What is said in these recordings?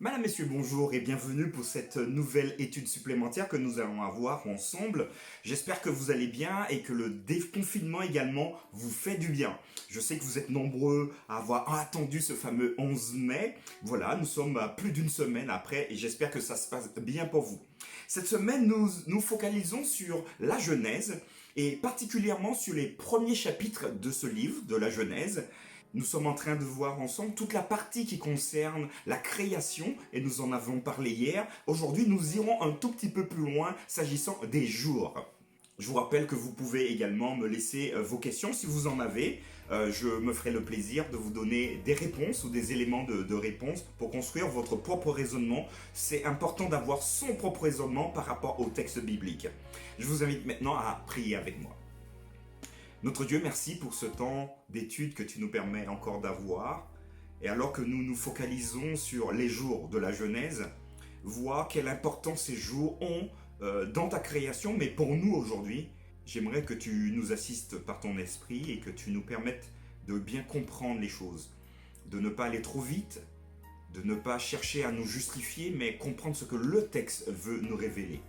Madame, Messieurs, bonjour et bienvenue pour cette nouvelle étude supplémentaire que nous allons avoir ensemble. J'espère que vous allez bien et que le déconfinement également vous fait du bien. Je sais que vous êtes nombreux à avoir attendu ce fameux 11 mai. Voilà, nous sommes à plus d'une semaine après et j'espère que ça se passe bien pour vous. Cette semaine, nous nous focalisons sur la Genèse et particulièrement sur les premiers chapitres de ce livre, de la Genèse. Nous sommes en train de voir ensemble toute la partie qui concerne la création et nous en avons parlé hier. Aujourd'hui, nous irons un tout petit peu plus loin s'agissant des jours. Je vous rappelle que vous pouvez également me laisser vos questions si vous en avez. Je me ferai le plaisir de vous donner des réponses ou des éléments de réponse pour construire votre propre raisonnement. C'est important d'avoir son propre raisonnement par rapport au texte biblique. Je vous invite maintenant à prier avec moi. Notre Dieu, merci pour ce temps d'étude que tu nous permets encore d'avoir. Et alors que nous nous focalisons sur les jours de la Genèse, vois quelle importance ces jours ont dans ta création, mais pour nous aujourd'hui, j'aimerais que tu nous assistes par ton esprit et que tu nous permettes de bien comprendre les choses, de ne pas aller trop vite, de ne pas chercher à nous justifier, mais comprendre ce que le texte veut nous révéler.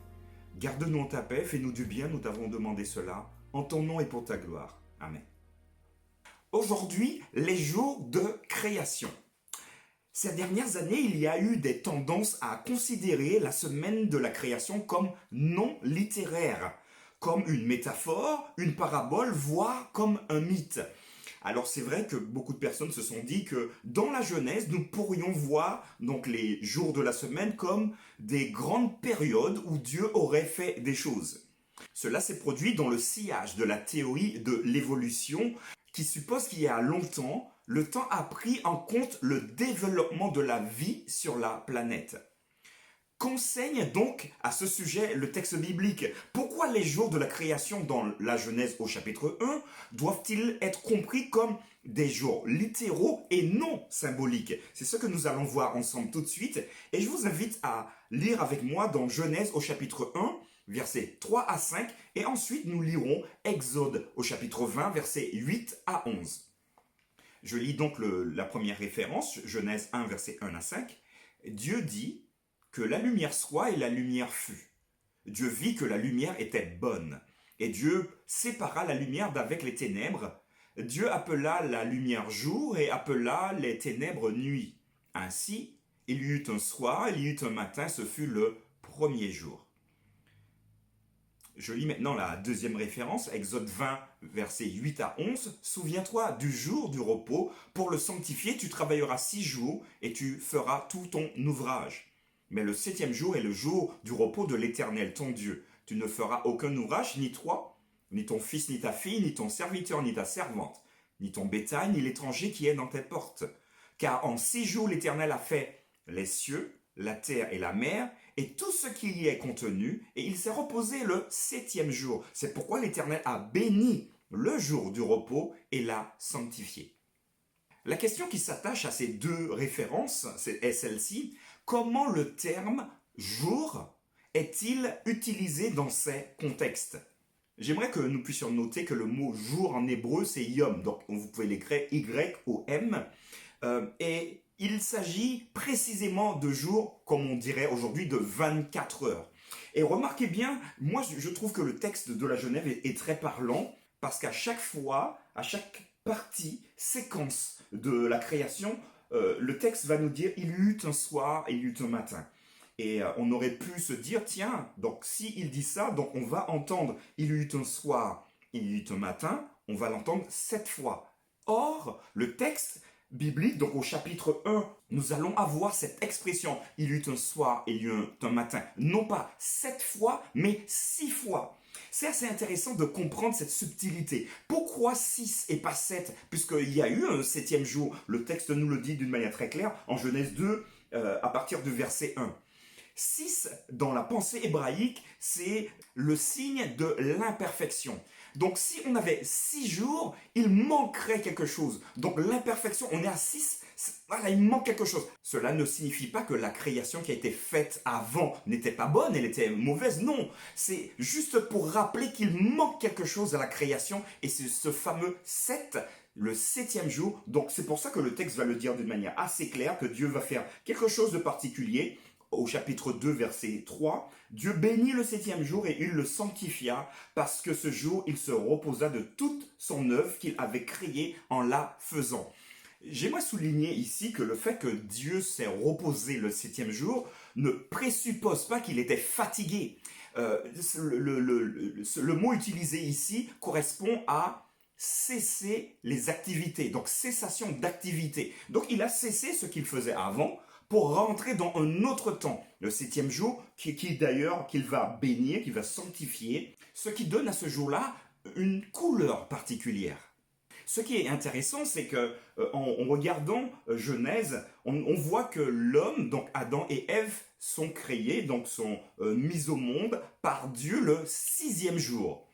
Garde-nous en ta paix, fais-nous du bien, nous t'avons demandé cela, en ton nom et pour ta gloire. Amen. Aujourd'hui, les jours de création. Ces dernières années, il y a eu des tendances à considérer la semaine de la création comme non littéraire, comme une métaphore, une parabole, voire comme un mythe. Alors c'est vrai que beaucoup de personnes se sont dit que dans la Genèse, nous pourrions voir donc les jours de la semaine comme des grandes périodes où Dieu aurait fait des choses. Cela s'est produit dans le sillage de la théorie de l'évolution qui suppose qu'il y a longtemps, le temps a pris en compte le développement de la vie sur la planète. Qu'enseigne donc à ce sujet le texte biblique? Pourquoi les jours de la création dans la Genèse au chapitre 1 doivent-ils être compris comme des jours littéraux et non symboliques? C'est ce que nous allons voir ensemble tout de suite et je vous invite à lire avec moi dans Genèse au chapitre 1, versets 3 à 5 et ensuite nous lirons Exode au chapitre 20, versets 8 à 11. Je lis donc la première référence, Genèse 1, versets 1 à 5. Dieu dit que la lumière soit et la lumière fut. Dieu vit que la lumière était bonne. Et Dieu sépara la lumière d'avec les ténèbres. Dieu appela la lumière jour et appela les ténèbres nuit. Ainsi, il y eut un soir, il y eut un matin, ce fut le premier jour. Je lis maintenant la deuxième référence, Exode 20, versets 8 à 11. Souviens-toi du jour du repos, pour le sanctifier, tu travailleras 6 jours et tu feras tout ton ouvrage. Mais le 7e jour est le jour du repos de l'Éternel, ton Dieu. Tu ne feras aucun ouvrage, ni toi, ni ton fils, ni ta fille, ni ton serviteur, ni ta servante, ni ton bétail, ni l'étranger qui est dans tes portes. Car en 6 jours l'Éternel a fait les cieux, la terre et la mer, et tout ce qui y est contenu, et il s'est reposé le 7e jour. C'est pourquoi l'Éternel a béni le jour du repos et l'a sanctifié. La question qui s'attache à ces deux références est celle-ci. Comment le terme jour est-il utilisé dans ces contextes? J'aimerais que nous puissions noter que le mot jour en hébreu c'est yom, donc vous pouvez l'écrire Y ou M, et il s'agit précisément de jours, comme on dirait aujourd'hui, de 24 heures. Et remarquez bien, moi je trouve que le texte de la Genèse est très parlant, parce qu'à chaque fois, à chaque partie, séquence de la création, le texte va nous dire il y eut un soir et il y eut un matin. Et on aurait pu se dire tiens, donc si il dit ça, donc on va entendre il y eut un soir, il y eut un matin, on va l'entendre 7 fois. Or, le texte biblique, donc au chapitre 1, nous allons avoir cette expression il y eut un soir et il y eut un matin, non pas 7 fois, mais 6 fois. C'est assez intéressant de comprendre cette subtilité. Pourquoi 6 et pas 7? Puisqu'il y a eu un 7e jour. Le texte nous le dit d'une manière très claire en Genèse 2, à partir du verset 1. 6, dans la pensée hébraïque, c'est le signe de l'imperfection. Donc si on avait 6 jours, il manquerait quelque chose. Donc l'imperfection, on est à 6, voilà, il manque quelque chose. Cela ne signifie pas que la création qui a été faite avant n'était pas bonne, elle était mauvaise, non. C'est juste pour rappeler qu'il manque quelque chose à la création, et c'est ce fameux 7 Le septième jour, donc c'est pour ça que le texte va le dire d'une manière assez claire, que Dieu va faire quelque chose de particulier. Au chapitre 2, verset 3, Dieu bénit le septième jour et il le sanctifia parce que ce jour, il se reposa de toute son œuvre qu'il avait créée en la faisant. J'aimerais souligner ici que le fait que Dieu s'est reposé le septième jour ne présuppose pas qu'il était fatigué. Le mot utilisé ici correspond à cesser les activités, donc cessation d'activité. Donc il a cessé ce qu'il faisait avant pour rentrer dans un autre temps, le septième jour, qui d'ailleurs qu'il va bénir, qu'il va sanctifier, ce qui donne à ce jour-là une couleur particulière. Ce qui est intéressant, c'est que en regardant Genèse, on voit que l'homme, donc Adam et Ève, sont créés, donc sont mis au monde par Dieu le sixième jour.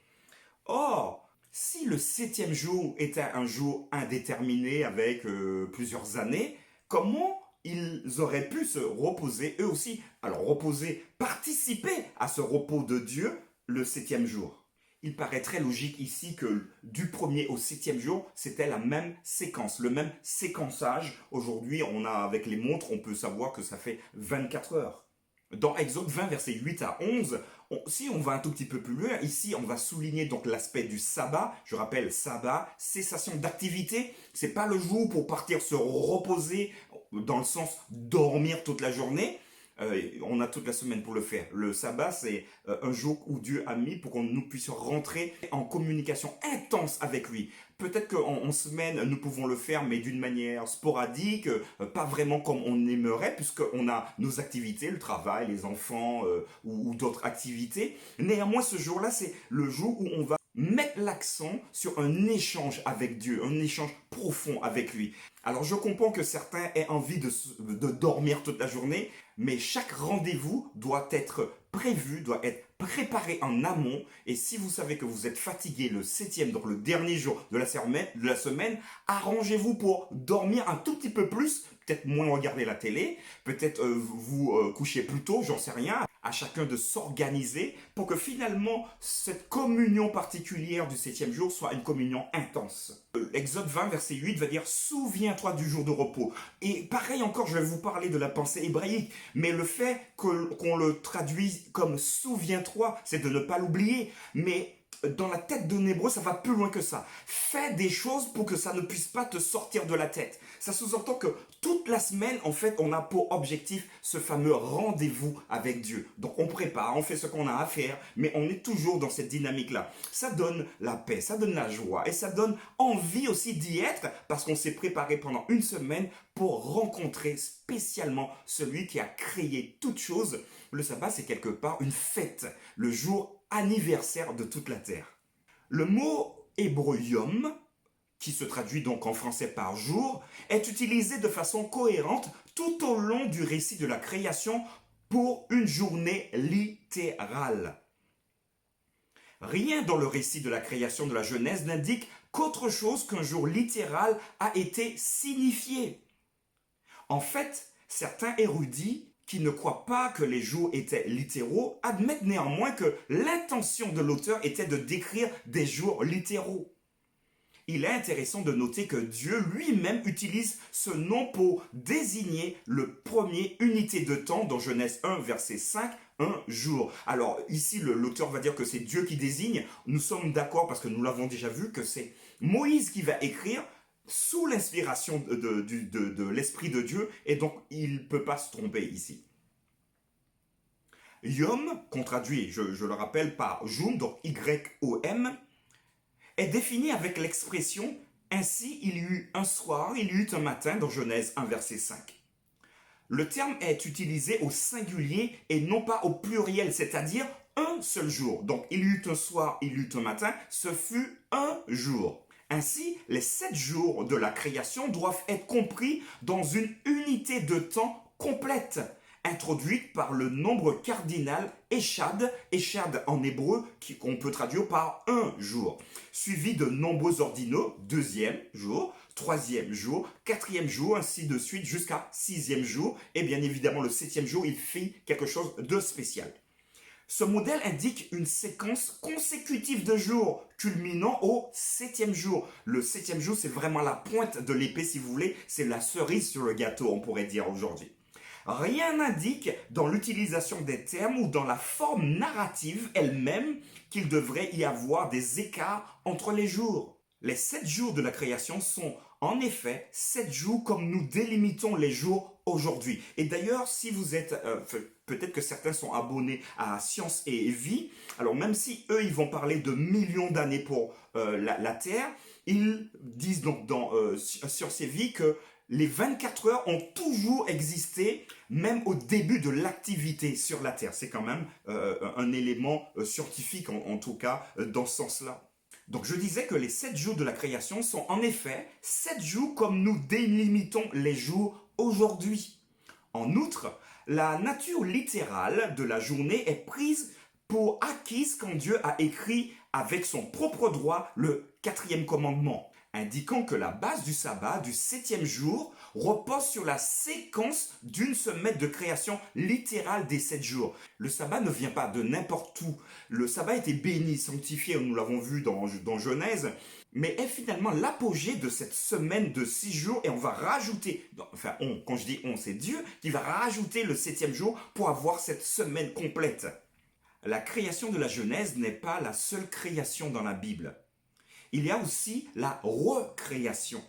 Or, si le septième jour était un jour indéterminé avec plusieurs années, comment ils auraient pu se reposer eux aussi? Alors reposer, participer à ce repos de Dieu le septième jour. Il paraît très logique ici que du premier au septième jour, c'était la même séquence, le même séquençage. Aujourd'hui, avec les montres, on peut savoir que ça fait 24 heures. Dans Exode 20, versets 8 à 11, si on va un tout petit peu plus loin, ici on va souligner donc l'aspect du sabbat. Je rappelle, sabbat, cessation d'activité. C'est pas le jour pour partir se reposer dans le sens dormir toute la journée. On a toute la semaine pour le faire. Le sabbat, c'est un jour où Dieu a mis pour qu'on nous puissions rentrer en communication intense avec lui. Peut-être qu'en semaine, nous pouvons le faire, mais d'une manière sporadique, pas vraiment comme on aimerait, puisqu'on a nos activités, le travail, les enfants ou d'autres activités. Néanmoins, ce jour-là, c'est le jour où on va mettre l'accent sur un échange avec Dieu, un échange profond avec lui. Alors je comprends que certains aient envie de dormir toute la journée, mais chaque rendez-vous doit être prévu, doit être préparé en amont. Et si vous savez que vous êtes fatigué le septième, donc le dernier jour de la semaine, arrangez-vous pour dormir un tout petit peu plus, peut-être moins regarder la télé, peut-être vous coucher plus tôt, j'en sais rien. À chacun de s'organiser pour que finalement cette communion particulière du septième jour soit une communion intense. Exode 20, verset 8 va dire « Souviens-toi du jour de repos ». Et pareil encore, je vais vous parler de la pensée hébraïque, mais le fait qu'on le traduise comme « souviens-toi », c'est de ne pas l'oublier, mais dans la tête d'un hébreu, ça va plus loin que ça. Fais des choses pour que ça ne puisse pas te sortir de la tête. Ça sous-entend que toute la semaine, en fait, on a pour objectif ce fameux rendez-vous avec Dieu. Donc on prépare, on fait ce qu'on a à faire, mais on est toujours dans cette dynamique-là. Ça donne la paix, ça donne la joie et ça donne envie aussi d'y être parce qu'on s'est préparé pendant une semaine pour rencontrer spécialement celui qui a créé toute chose. Le sabbat, c'est quelque part une fête, le jour anniversaire de toute la terre. Le mot hébreu yom, qui se traduit donc en français par jour, est utilisé de façon cohérente tout au long du récit de la création pour une journée littérale. Rien dans le récit de la création de la Genèse n'indique qu'autre chose qu'un jour littéral a été signifié. En fait, certains érudits qui ne croient pas que les jours étaient littéraux admettent néanmoins que l'intention de l'auteur était de décrire des jours littéraux. Il est intéressant de noter que Dieu lui-même utilise ce nom pour désigner le premier unité de temps dans Genèse 1, verset 5, un jour. Alors ici, l'auteur va dire que c'est Dieu qui désigne. Nous sommes d'accord parce que nous l'avons déjà vu que c'est Moïse qui va écrire sous l'inspiration de l'Esprit de Dieu, et donc il ne peut pas se tromper ici. Yom, qu'on traduit, je le rappelle, par Jum, donc Y-O-M, est défini avec l'expression « Ainsi il y eut un soir, il y eut un matin » dans Genèse 1, verset 5. Le terme est utilisé au singulier et non pas au pluriel, c'est-à-dire un seul jour. Donc il y eut un soir, il y eut un matin, ce fut un jour. Ainsi, les 7 jours de la création doivent être compris dans une unité de temps complète, introduite par le nombre cardinal Echad, Echad en hébreu, qu'on peut traduire par un jour, suivi de nombreux ordinaux, deuxième jour, troisième jour, quatrième jour, ainsi de suite jusqu'à sixième jour, et bien évidemment le septième jour, il fait quelque chose de spécial. Ce modèle indique une séquence consécutive de jours, culminant au septième jour. Le septième jour, c'est vraiment la pointe de l'épée, si vous voulez, c'est la cerise sur le gâteau, on pourrait dire aujourd'hui. Rien n'indique dans l'utilisation des termes ou dans la forme narrative elle-même qu'il devrait y avoir des écarts entre les jours. Les 7 jours de la création sont en effet 7 jours comme nous délimitons les jours aujourd'hui. Et d'ailleurs, si vous êtes, peut-être que certains sont abonnés à Science et Vie, alors même si eux, ils vont parler de millions d'années pour la Terre, ils disent donc dans Science et Vie que les 24 heures ont toujours existé, même au début de l'activité sur la Terre. C'est quand même un élément scientifique, en tout cas, dans ce sens-là. Donc je disais que les 7 jours de la création sont en effet 7 jours comme nous délimitons les jours aujourd'hui. En outre, la nature littérale de la journée est prise pour acquise quand Dieu a écrit avec son propre droit le 4e commandement, indiquant que la base du sabbat, du 7e jour, repose sur la séquence d'une semaine de création littérale des 7 jours. Le sabbat ne vient pas de n'importe où. Le sabbat était béni, sanctifié, nous l'avons vu dans Genèse, mais est finalement l'apogée de cette semaine de 6 jours, et on va rajouter, enfin quand je dis on, c'est Dieu qui va rajouter le 7e jour pour avoir cette semaine complète. La création de la Genèse n'est pas la seule création dans la Bible. Il y a aussi la recréation,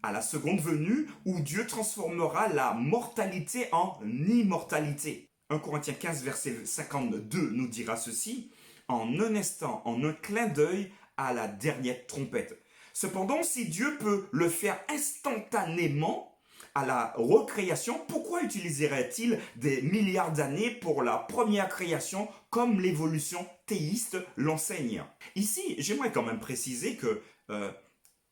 à la seconde venue, où Dieu transformera la mortalité en immortalité. 1 Corinthiens 15, verset 52 nous dira ceci: en un instant, en un clin d'œil, à la dernière trompette. Cependant, si Dieu peut le faire instantanément, à la recréation, pourquoi utiliserait-il des milliards d'années pour la première création comme l'évolution théiste l'enseigne? Ici, j'aimerais quand même préciser que,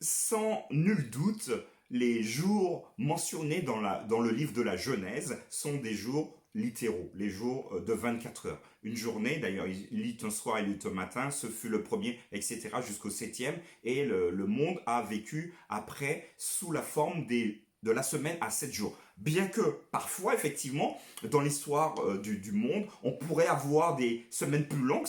sans nul doute, les jours mentionnés dans le livre de la Genèse sont des jours littéraux, les jours de 24 heures. Une journée, d'ailleurs, il lit un soir et lit un matin, ce fut le premier, etc., jusqu'au 7e, et le monde a vécu après sous la forme de la semaine à 7 jours. Bien que parfois, effectivement, dans l'histoire du monde, on pourrait avoir des semaines plus longues.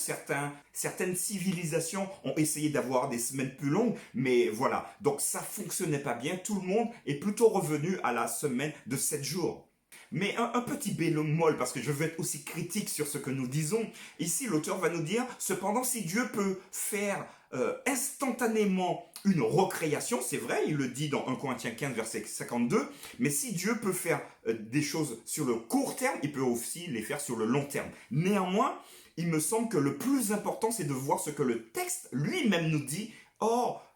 Certaines civilisations ont essayé d'avoir des semaines plus longues, mais voilà. Donc ça fonctionnait pas bien. Tout le monde est plutôt revenu à la semaine de 7 jours. Mais un petit bémol, parce que je veux être aussi critique sur ce que nous disons. Ici, l'auteur va nous dire, cependant, si Dieu peut faire instantanément une recréation, c'est vrai, il le dit dans 1 Corinthiens 15, verset 52, mais si Dieu peut faire des choses sur le court terme, il peut aussi les faire sur le long terme. Néanmoins, il me semble que le plus important, c'est de voir ce que le texte lui-même nous dit. Or,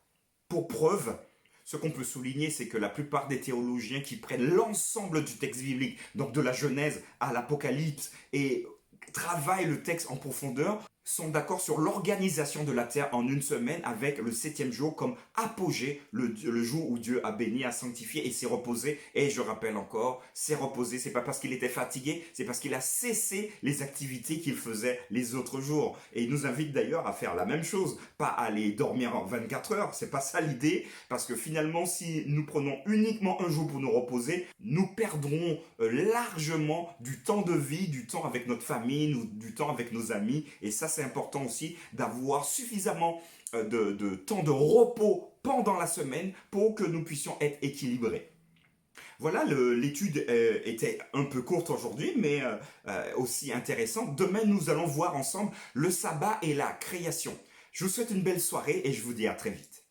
pour preuve, ce qu'on peut souligner, c'est que la plupart des théologiens qui prennent l'ensemble du texte biblique, donc de la Genèse à l'Apocalypse, et travaillent le texte en profondeur, sont d'accord sur l'organisation de la terre en une semaine, avec le 7e jour comme apogée, le jour où Dieu a béni, a sanctifié et s'est reposé. Et je rappelle encore, s'est reposé, c'est pas parce qu'il était fatigué, c'est parce qu'il a cessé les activités qu'il faisait les autres jours. Et il nous invite d'ailleurs à faire la même chose, pas à aller dormir en 24 heures, c'est pas ça l'idée, parce que finalement, si nous prenons uniquement un jour pour nous reposer, nous perdrons largement du temps de vie, du temps avec notre famille, du temps avec nos amis, et ça c'est important aussi d'avoir suffisamment de temps de repos pendant la semaine pour que nous puissions être équilibrés. Voilà, l'étude était un peu courte aujourd'hui, mais aussi intéressante. Demain, nous allons voir ensemble le sabbat et la création. Je vous souhaite une belle soirée et je vous dis à très vite.